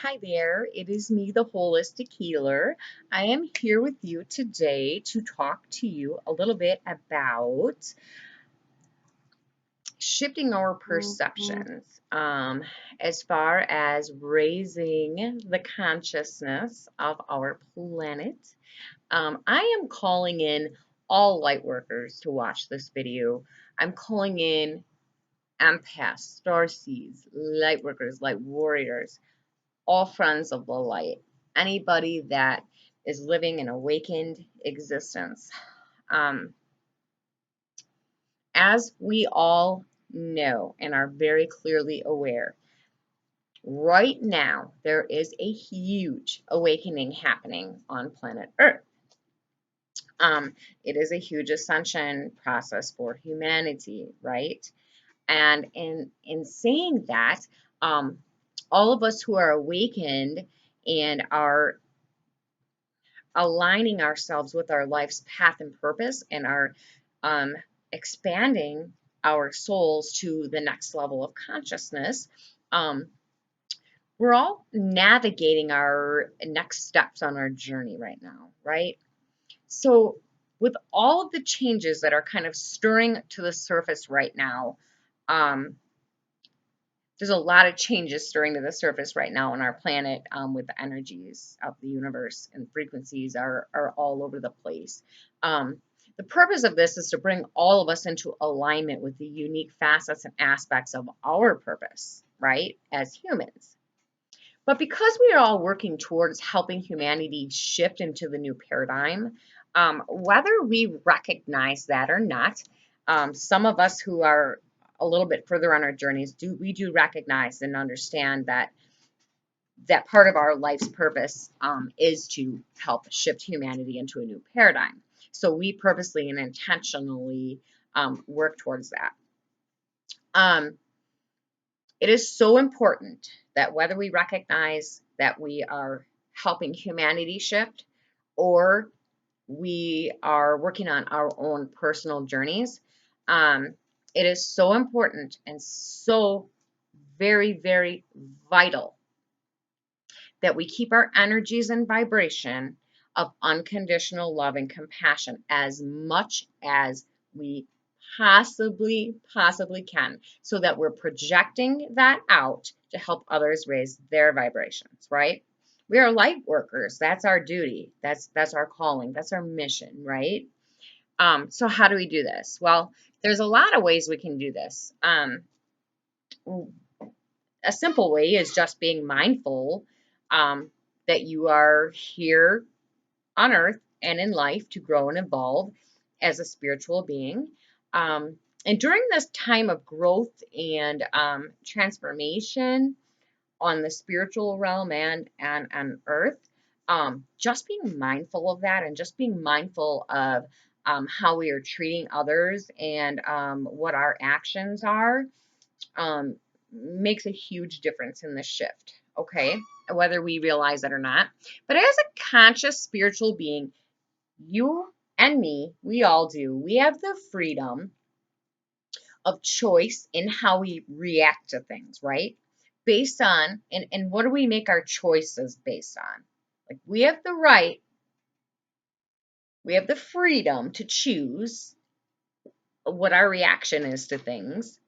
Hi there, it is me, the Holistic Healer. I am here with you today to talk to you a little bit about shifting our perceptions as far as raising the consciousness of our planet. I am calling in all light workers to watch this video. I'm calling in empaths, starseeds, light workers, light warriors, all friends of the light, anybody that is living an awakened existence. Um, as we all know and are very clearly aware, right now there is a huge awakening happening on planet Earth. It is a huge ascension process for humanity, right? And in saying that, um, all of us who are awakened and are aligning ourselves with our life's path and purpose and are um, expanding our souls to the next level of consciousness, um, we're all navigating our next steps on our journey right now, right? So, with all of the changes that are kind of stirring to the surface right now, um, there's a lot of changes stirring to the surface right now on our planet with the energies of the universe and frequencies are all over the place. Um, the purpose of this is to bring all of us into alignment with the unique facets and aspects of our purpose, right, as humans. But because we are all working towards helping humanity shift into the new paradigm, whether we recognize that or not, some of us who are a little bit further on our journeys do recognize and understand that part of our life's purpose is to help shift humanity into a new paradigm. So we purposely and intentionally work towards that. Um, It is so important that whether we recognize that we are helping humanity shift or we are working on our own personal journeys, it is so important and so very, very vital that we keep our energies in vibration of unconditional love and compassion as much as we possibly can, so that we're projecting that out to help others raise their vibrations, right? We are light workers. That's our duty. That's our calling. That's our mission, right? So how do we do this? Well, there's a lot of ways we can do this. A simple way is just being mindful um, that you are here on earth and in life to grow and evolve as a spiritual being. And during this time of growth and transformation on the spiritual realm and on earth, just being mindful of that and just being mindful of how we are treating others and what our actions are um, makes a huge difference in the shift, okay? Whether we realize it or not. But as a conscious spiritual being, you and me, we all do, we have the freedom of choice in how we react to things, right? Based on, and what do we make our choices based on? Like we have the right, we have the freedom to choose what our reaction is to things,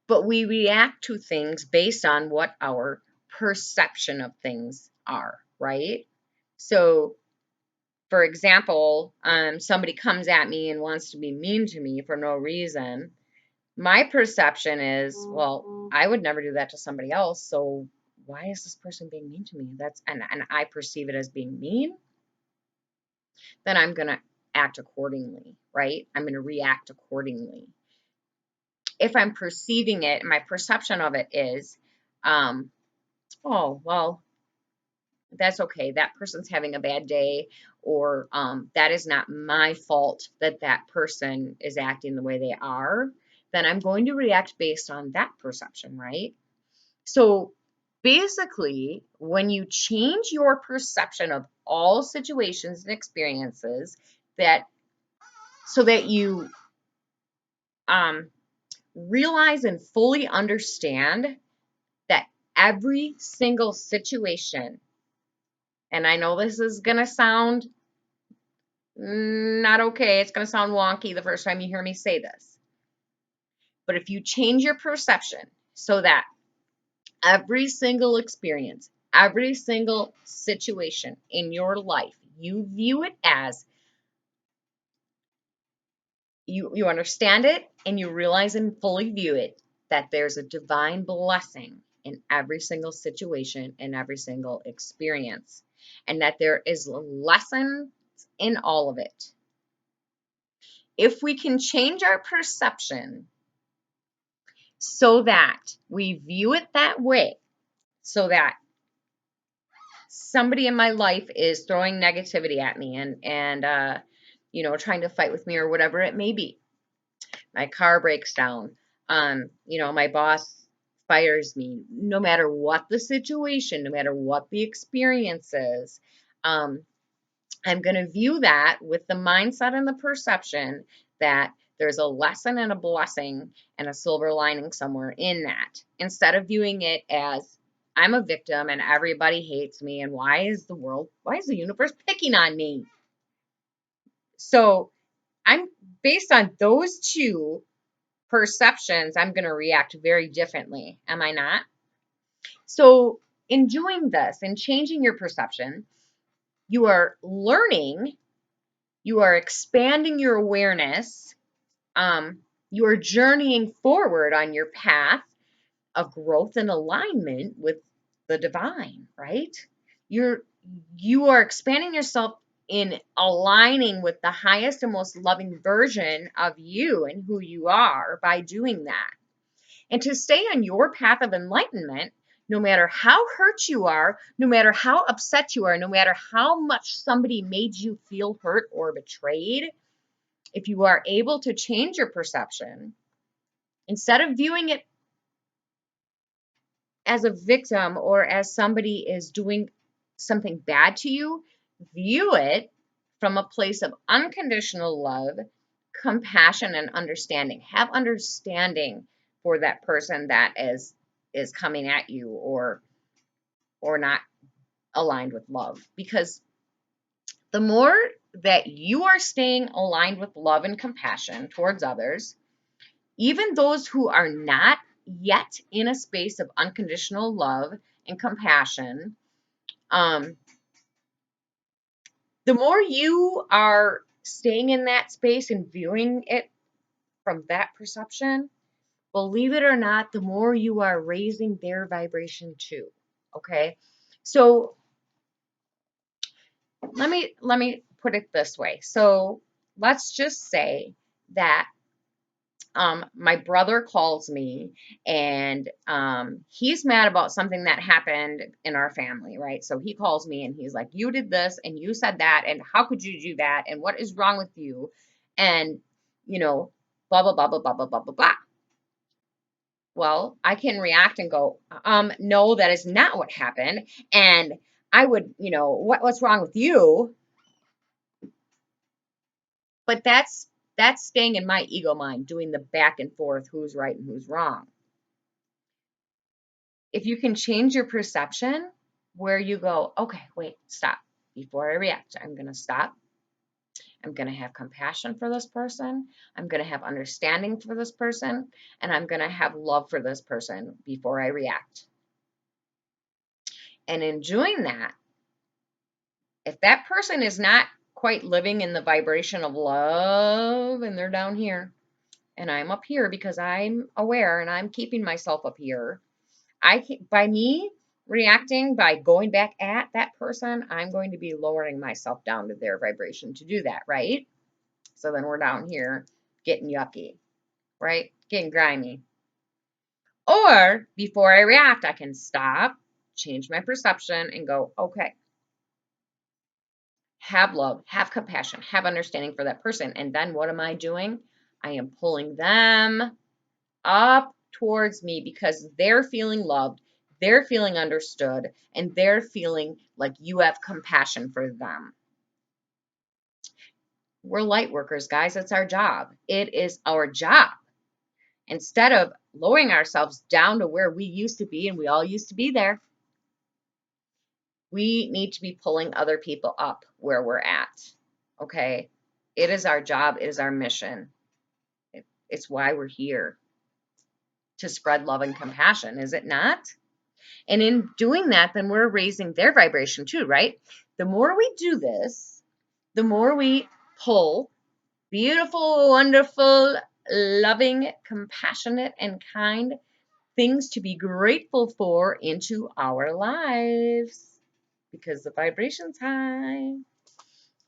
but we react to things based on what our perception of things are, right? So, for example, somebody comes at me and wants to be mean to me for no reason. My perception is, well, I would never do that to somebody else. So why is this person being mean to me? And I perceive it as being mean, then I'm gonna act accordingly, right? I'm gonna react accordingly. If I'm perceiving it, my perception of it is, um, oh, well, that's okay. That person's having a bad day, or that is not my fault that that person is acting the way they are, then I'm going to react based on that perception, right? So basically, when you change your perception of all situations and experiences, that so that you um, realize and fully understand that every single situation, and I know this is going to sound not okay, it's going to sound wonky the first time you hear me say this, but if you change your perception so that every single experience, every single situation in your life, you view it as you understand it and you realize and fully view it that there's a divine blessing in every single situation and every single experience, and that there is a lesson in all of it. If we can change our perception so that we view it that way, so that somebody in my life is throwing negativity at me and trying to fight with me or whatever it may be, my car breaks down, my boss fires me, no matter what the situation, no matter what the experience is, um, I'm going to view that with the mindset and the perception that there's a lesson and a blessing and a silver lining somewhere in that, instead of viewing it as I'm a victim and everybody hates me and why is the universe picking on me? So I'm based on those two perceptions, I'm going to react very differently. Am I not? So, in doing this and changing your perception, you are learning, you are expanding your awareness, um, you are journeying forward on your path of growth and alignment with the divine, right? You're you are expanding yourself in aligning with the highest and most loving version of you and who you are by doing that. And to stay on your path of enlightenment, no matter how hurt you are, no matter how upset you are, no matter how much somebody made you feel hurt or betrayed, if you are able to change your perception, instead of viewing it as a victim or as somebody is doing something bad to you, view it from a place of unconditional love, compassion, and understanding. Have understanding for that person that is coming at you or not aligned with love, because the more that you are staying aligned with love and compassion towards others, even those who are not yet in a space of unconditional love and compassion, um, the more you are staying in that space and viewing it from that perception, believe it or not, the more you are raising their vibration too. Okay. So let me put it this way. So let's just say that my brother calls me and he's mad about something that happened in our family, right? So he calls me and he's like, you did this and you said that, and how could you do that? And what is wrong with you? And, you know, blah, blah, blah, blah, blah, blah, blah, blah, blah. Well, I can react and go, no, that is not what happened. And I would, what's wrong with you? But that's staying in my ego mind, doing the back and forth, who's right and who's wrong. If you can change your perception where you go, okay, wait, stop. Before I react, I'm going to stop. I'm going to have compassion for this person. I'm going to have understanding for this person. And I'm going to have love for this person before I react. And in doing that, if that person is not quite living in the vibration of love and they're down here and I'm up here because I'm aware and I'm keeping myself up here, by me reacting by going back at that person, I'm going to be lowering myself down to their vibration to do that, right? So then we're down here getting yucky, right? Getting grimy. Or before I react, I can stop, change my perception, and go, okay, have love, have compassion, have understanding for that person. And then what am I doing? I am pulling them up towards me because they're feeling loved, they're feeling understood, and they're feeling like you have compassion for them. We're light workers, guys. It's our job. It is our job. Instead of lowering ourselves down to where we used to be, and we all used to be there. We need to be pulling other people up where we're at. Okay? It is our job, it is our mission. It's why we're here, to spread love and compassion, is it not? And in doing that, then we're raising their vibration too, right? The more we do this, the more we pull beautiful, wonderful, loving, compassionate, and kind things to be grateful for into our lives, because the vibration's high.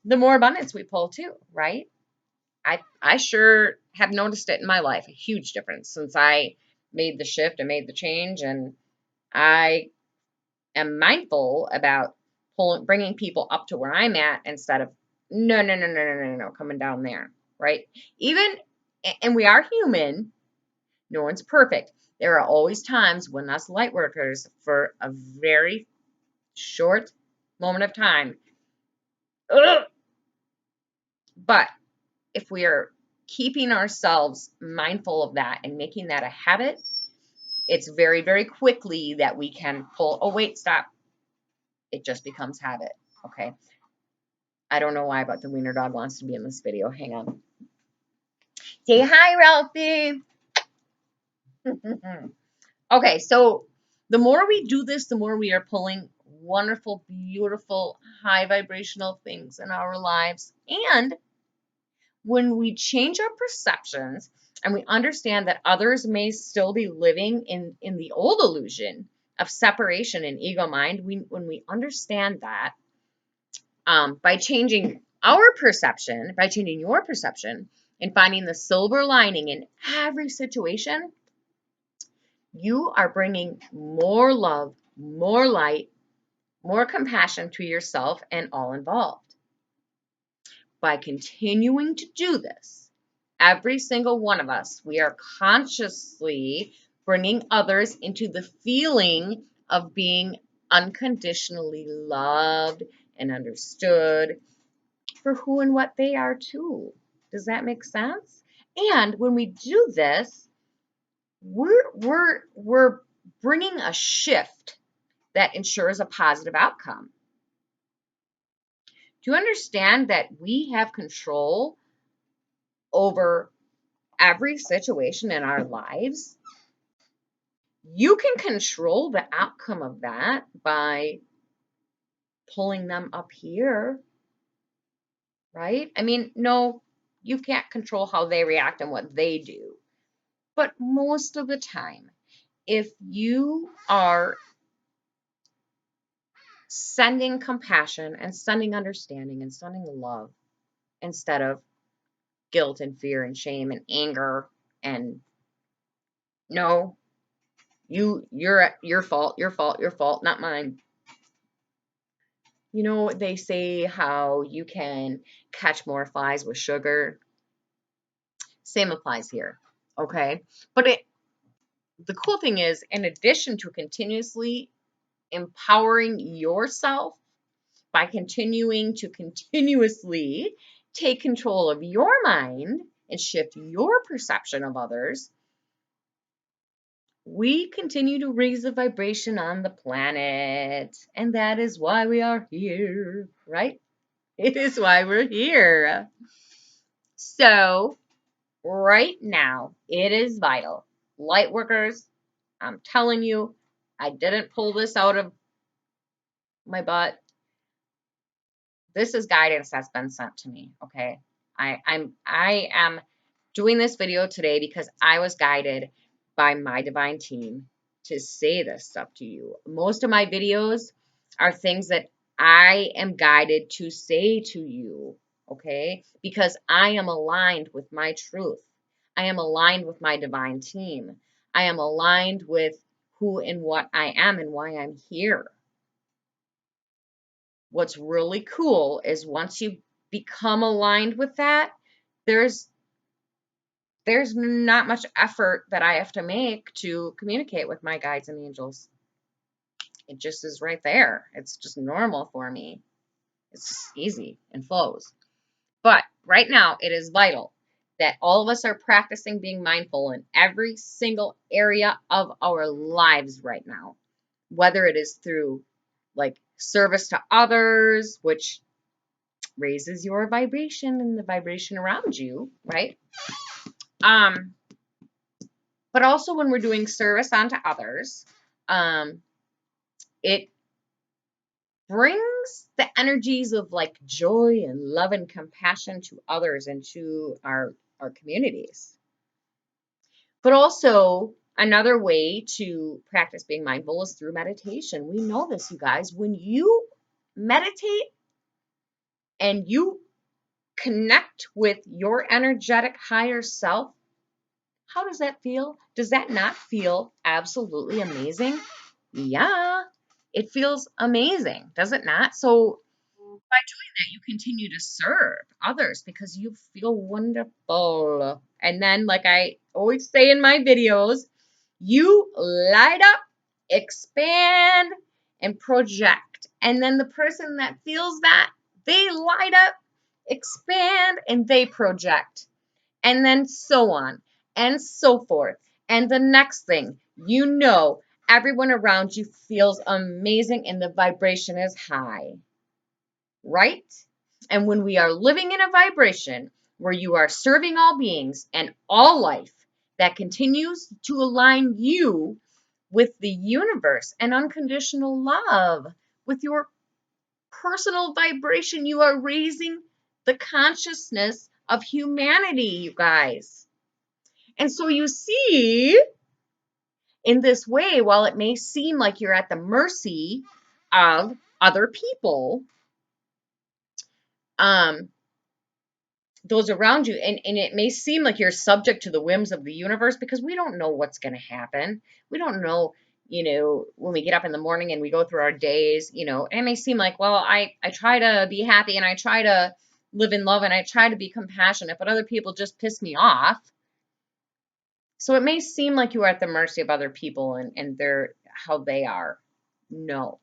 The more abundance we pull too, right? I sure have noticed it in my life, a huge difference since I made the shift and made the change, and I am mindful about bringing people up to where I'm at instead of no, coming down there, right? Even, and we are human, no one's perfect. There are always times when us light workers, for a very short moment of time, ugh, but if we are keeping ourselves mindful of that and making that a habit, it's very, very quickly that we can pull, oh, wait, stop. It just becomes habit. Okay. I don't know why, but the wiener dog wants to be in this video. Hang on. Say hi, Ralphie. Okay, so the more we do this, the more we are pulling wonderful, beautiful, high vibrational things in our lives. And when we change our perceptions and we understand that others may still be living in the old illusion of separation and ego mind, when we understand that, by changing our perception, by changing your perception and finding the silver lining in every situation, you are bringing more love, more light, more compassion to yourself and all involved. By continuing to do this, every single one of us, we are consciously bringing others into the feeling of being unconditionally loved and understood for who and what they are too. Does that make sense? And when we do this, we're bringing a shift that ensures a positive outcome. Do you understand that we have control over every situation in our lives? You can control the outcome of that by pulling them up here, right? I mean, no, you can't control how they react and what they do. But most of the time, if you are sending compassion and sending understanding and sending love instead of guilt and fear and shame and anger and no, you're your fault, not mine. You know, they say how you can catch more flies with sugar. Same applies here. Okay. But the cool thing is, in addition to continuously empowering yourself by continuing to continuously take control of your mind and shift your perception of others, we continue to raise the vibration on the planet. And that is why we are here, right? It is why we're here. So, right now, it is vital. Lightworkers, I'm telling you, I didn't pull this out of my butt. This is guidance that's been sent to me, okay? I am doing this video today because I was guided by my divine team to say this stuff to you. Most of my videos are things that I am guided to say to you, okay? Because I am aligned with my truth. I am aligned with my divine team. I am aligned with who and what I am and why I'm here. What's really cool is once you become aligned with that, there's not much effort that I have to make to communicate with my guides and angels. It just is right there. It's just normal for me. It's just easy and flows. But right now, it is vital that all of us are practicing being mindful in every single area of our lives right now, whether it is through like service to others, which raises your vibration and the vibration around you, right? Um, but also when we're doing service onto others, it brings the energies of like joy and love and compassion to others and to our communities. But also another way to practice being mindful is through meditation. We know this, you guys. When you meditate and you connect with your energetic higher self, how does that feel? Does that not feel absolutely amazing? Yeah, it feels amazing, does it not? So by doing that, you continue to serve others because you feel wonderful. And then, like I always say in my videos, you light up, expand, and project. And then the person that feels that, they light up, expand, and they project. And then so on and so forth. And the next thing, everyone around you feels amazing and the vibration is high, right? And when we are living in a vibration where you are serving all beings and all life that continues to align you with the universe and unconditional love, with your personal vibration, you are raising the consciousness of humanity, you guys. And so you see, in this way, while it may seem like you're at the mercy of other people, um, those around you, and it may seem like you're subject to the whims of the universe because we don't know what's going to happen. We don't know, when we get up in the morning and we go through our days, it may seem like, well, I try to be happy and I try to live in love and I try to be compassionate, but other people just piss me off. So it may seem like you are at the mercy of other people and how they are. No.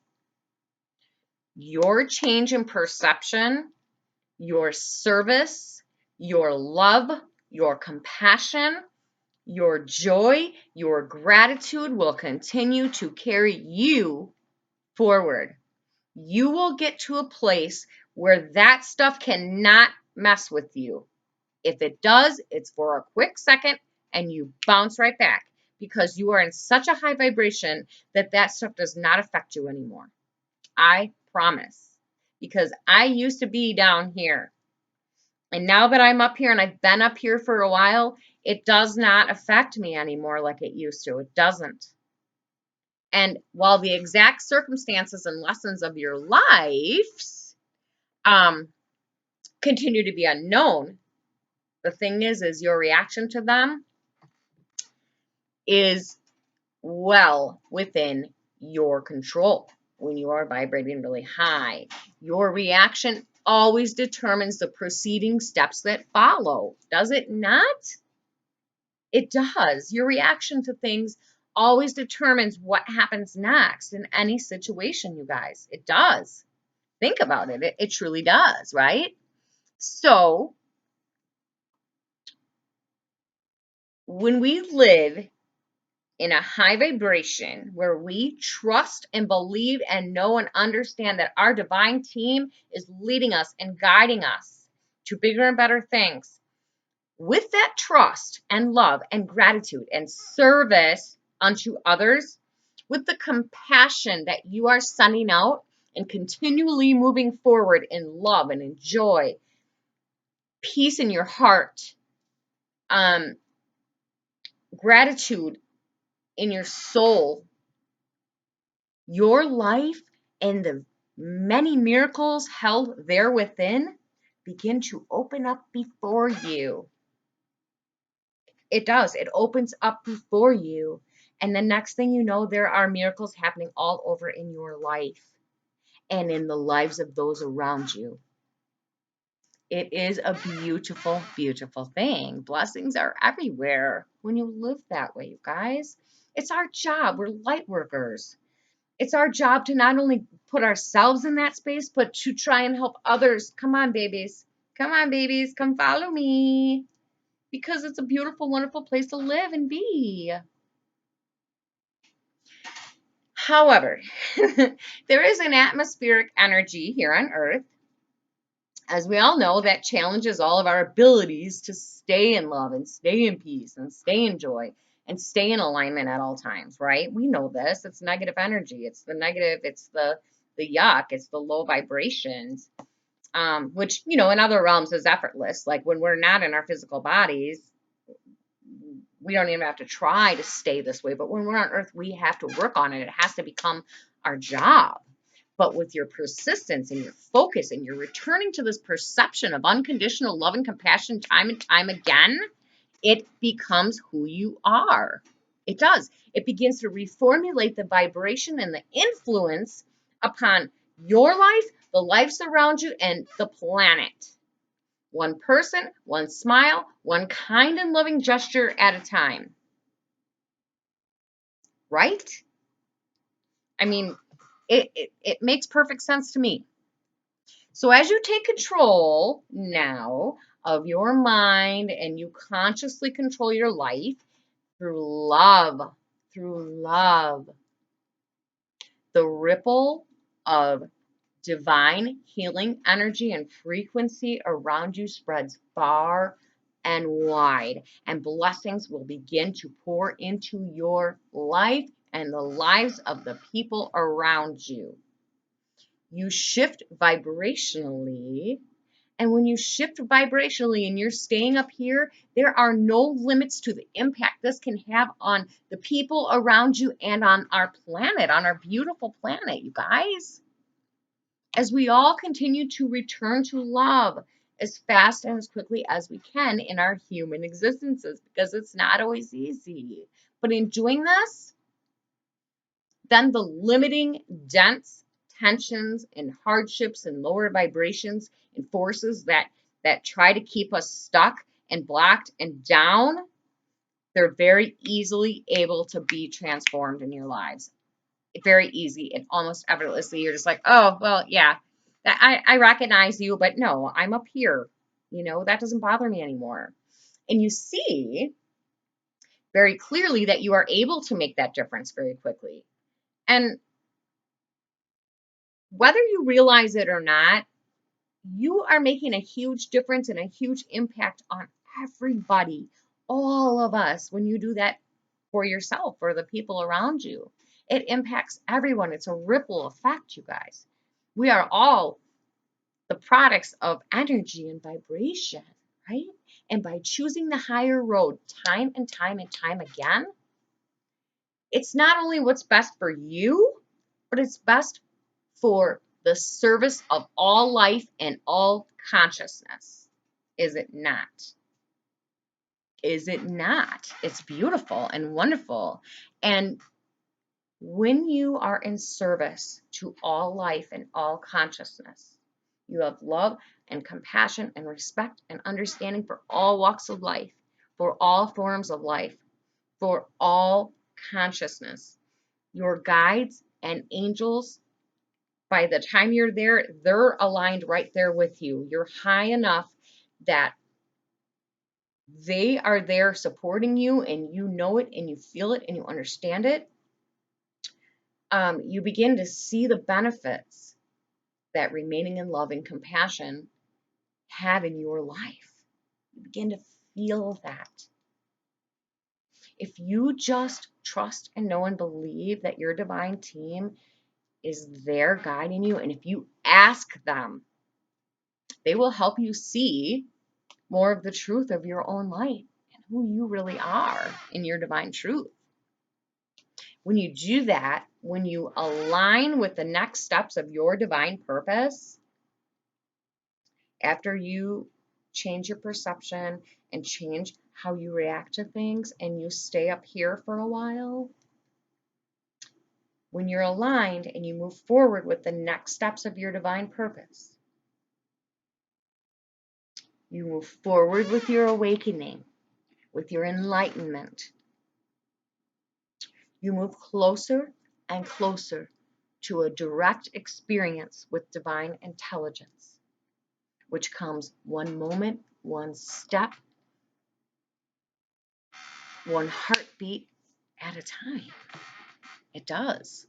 Your change in perception, your service, your love, your compassion, your joy, your gratitude will continue to carry you forward. You will get to a place where that stuff cannot mess with you. If it does, it's for a quick second and you bounce right back because you are in such a high vibration that that stuff does not affect you anymore. I promise. Because I used to be down here. And now that I'm up here and I've been up here for a while, it does not affect me anymore like it used to. It doesn't. And while the exact circumstances and lessons of your lives continue to be unknown, the thing is your reaction to them is well within your control. When you are vibrating really high, your reaction always determines the preceding steps that follow. Does it not? It does. Your reaction to things always determines what happens next in any situation, you guys. It does. Think about it. It truly does, right? So, when we live in a high vibration where we trust and believe and know and understand that our divine team is leading us and guiding us to bigger and better things, with that trust and love and gratitude and service unto others, with the compassion that you are sending out and continually moving forward in love and in joy, peace in your heart, gratitude in your soul, your life and the many miracles held there within begin to open up before you. It does. It opens up before you. And the next thing you know, there are miracles happening all over in your life and in the lives of those around you. It is a beautiful, beautiful thing. Blessings are everywhere when you live that way, you guys. It's our job. We're light workers. It's our job to not only put ourselves in that space, but to try and help others. Come on, babies. Come on, babies. Come follow me. because it's a beautiful, wonderful place to live and be. However, there is an atmospheric energy here on Earth, as we all know, that challenges all of our abilities to stay in love and stay in peace and stay in joy and stay in alignment at all times, right? We know this. It's negative energy. It's the negative. It's the yuck. It's the low vibrations, which, you know, in other realms is effortless. Like when we're not in our physical bodies, we don't even have to try to stay this way. But when we're on Earth, we have to work on it. It has to become our job. But with your persistence and your focus and you're returning to this perception of unconditional love and compassion time and time again, it becomes who you are. It does. It begins to reformulate the vibration and the influence upon your life, the lives around you, and the planet. One person, one smile, one kind and loving gesture at a time. Right? I mean, it makes perfect sense to me. So as you take control now of your mind and you consciously control your life through love, the ripple of divine healing energy and frequency around you spreads far and wide, and blessings will begin to pour into your life and the lives of the people around you. You shift vibrationally. And when you shift vibrationally and you're staying up here, there are no limits to the impact this can have on the people around you and on our planet, on our beautiful planet, you guys. As we all continue to return to love as fast and as quickly as we can in our human existences, because it's not always easy. But in doing this, then the limiting, dense tensions and hardships and lower vibrations and forces that try to keep us stuck and blocked and down, they're very easily able to be transformed in your lives. Very easy and almost effortlessly. You're just like, oh, well, yeah, I recognize you, but no, I'm up here. You know, that doesn't bother me anymore. And you see very clearly that you are able to make that difference very quickly. And whether you realize it or not, you are making a huge difference and a huge impact on everybody, all of us, when you do that for yourself or the people around you. It impacts everyone. It's a ripple effect, you guys. We are all the products of energy and vibration, right? And by choosing the higher road time and time and time again, it's not only what's best for you, but it's best for the service of all life and all consciousness. Is it not? Is it not? It's beautiful and wonderful. And when you are in service to all life and all consciousness, you have love and compassion and respect and understanding for all walks of life, for all forms of life, for all consciousness. Your guides and angels, by the time you're there, they're aligned right there with you. You're high enough that they are there supporting you and you know it and you feel it and you understand it. You begin to see the benefits that remaining in love and compassion have in your life. You begin to feel that. If you just trust and know and believe that your divine team is there guiding you, and if you ask them, they will help you see more of the truth of your own life and who you really are in your divine truth. When you do that, when you align with the next steps of your divine purpose, after you change your perception and change how you react to things and you stay up here for a while, when you're aligned and you move forward with the next steps of your divine purpose, you move forward with your awakening, with your enlightenment. You move closer and closer to a direct experience with divine intelligence, which comes one moment, one step one heartbeat at a time. It does.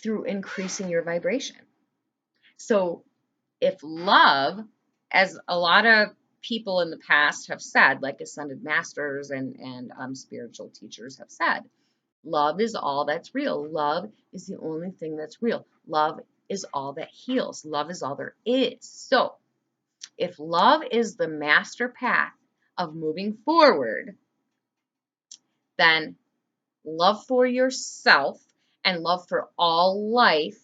Through increasing your vibration. So if love, as a lot of people in the past have said, like ascended masters and spiritual teachers have said, love is all that's real. Love is the only thing that's real. Love is all that heals. Love is all there is. So if love is the master path of moving forward, then love for yourself and love for all life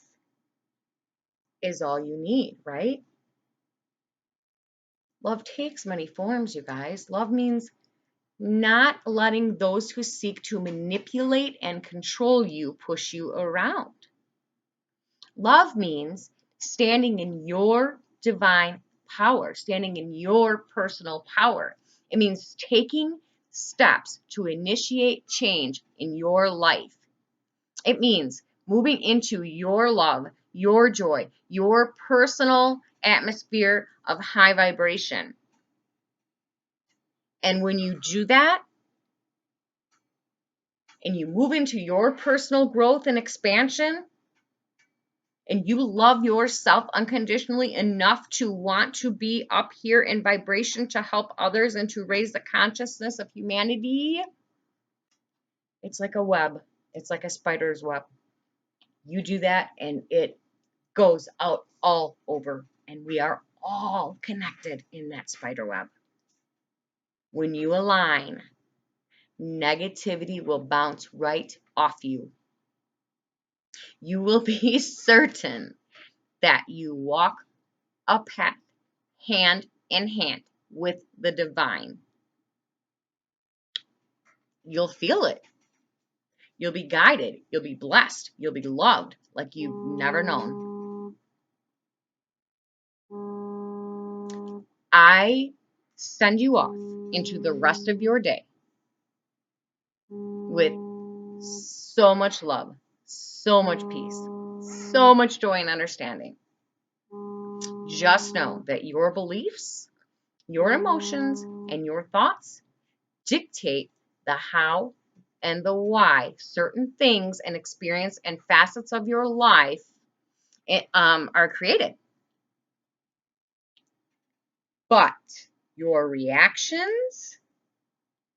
is all you need, right? Love takes many forms, you guys. Love means not letting those who seek to manipulate and control you push you around. Love means standing in your divine power, standing in your personal power. It means taking steps to initiate change in your life. It means moving into your love, your joy, your personal atmosphere of high vibration. And when you do that, and you move into your personal growth and expansion, and you love yourself unconditionally enough to want to be up here in vibration to help others and to raise the consciousness of humanity, it's like a web. It's like a spider's web. You do that and it goes out all over, and we are all connected in that spider web. When you align, negativity will bounce right off you. You will be certain that you walk a path hand in hand with the divine. You'll feel it. You'll be guided. You'll be blessed. You'll be loved like you've never known. I send you off into the rest of your day with so much love, so much peace, so much joy and understanding. Just know that your beliefs, your emotions, and your thoughts dictate the how and the why certain things and experience and facets of your life are created. But your reactions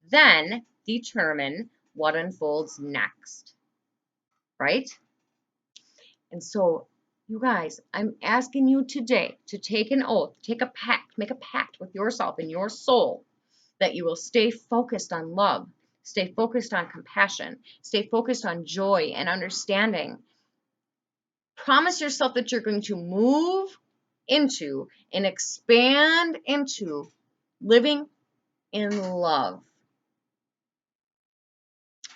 then determine what unfolds next, right? And so, you guys, I'm asking you today to take an oath, take a pact, make a pact with yourself and your soul that you will stay focused on love, stay focused on compassion, stay focused on joy and understanding. Promise yourself that you're going to move into and expand into living in love.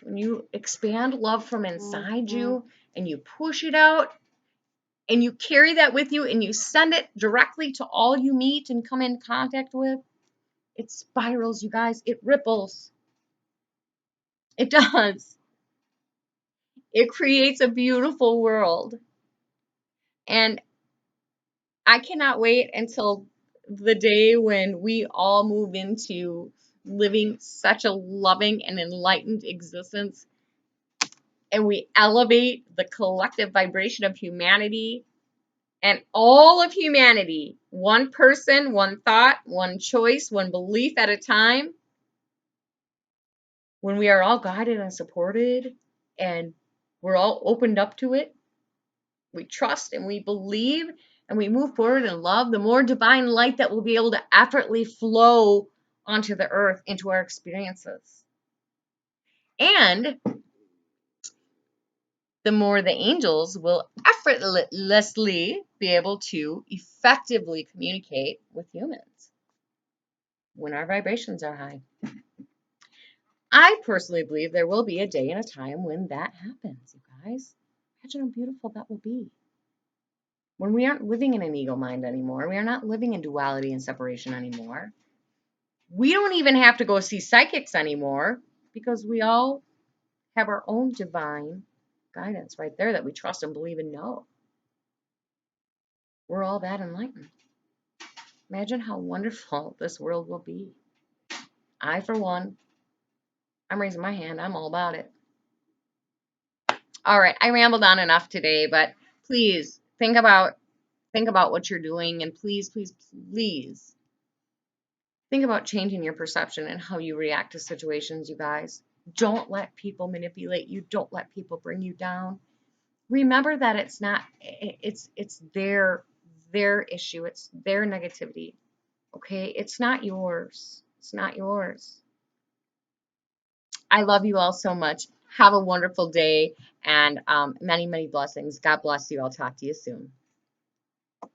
When you expand love from inside you and you push it out and you carry that with you and you send it directly to all you meet and come in contact with, it spirals, you guys. It ripples. It does. It creates a beautiful world. And I cannot wait until the day when we all move into living such a loving and enlightened existence and we elevate the collective vibration of humanity and all of humanity, one person, one thought, one choice, one belief at a time. When we are all guided and supported and we're all opened up to it, we trust and we believe and we move forward in love, the more divine light that will be able to effortlessly flow onto the earth into our experiences. And the more the angels will effortlessly be able to effectively communicate with humans when our vibrations are high. I personally believe there will be a day and a time when that happens, you guys. Imagine how beautiful that will be. When we aren't living in an ego mind anymore, we are not living in duality and separation anymore. We don't even have to go see psychics anymore because we all have our own divine guidance right there that we trust and believe and know. We're all that enlightened. Imagine how wonderful this world will be. I, for one, I'm raising my hand. I'm all about it. All right, I rambled on enough today, but please think about what you're doing, and please, please, please think about changing your perception and how you react to situations, you guys. Don't let people manipulate you. Don't let people bring you down. Remember that it's not it's their issue. It's their negativity. Okay? It's not yours. It's not yours. I love you all so much. Have a wonderful day and many, many blessings. God bless you. I'll talk to you soon.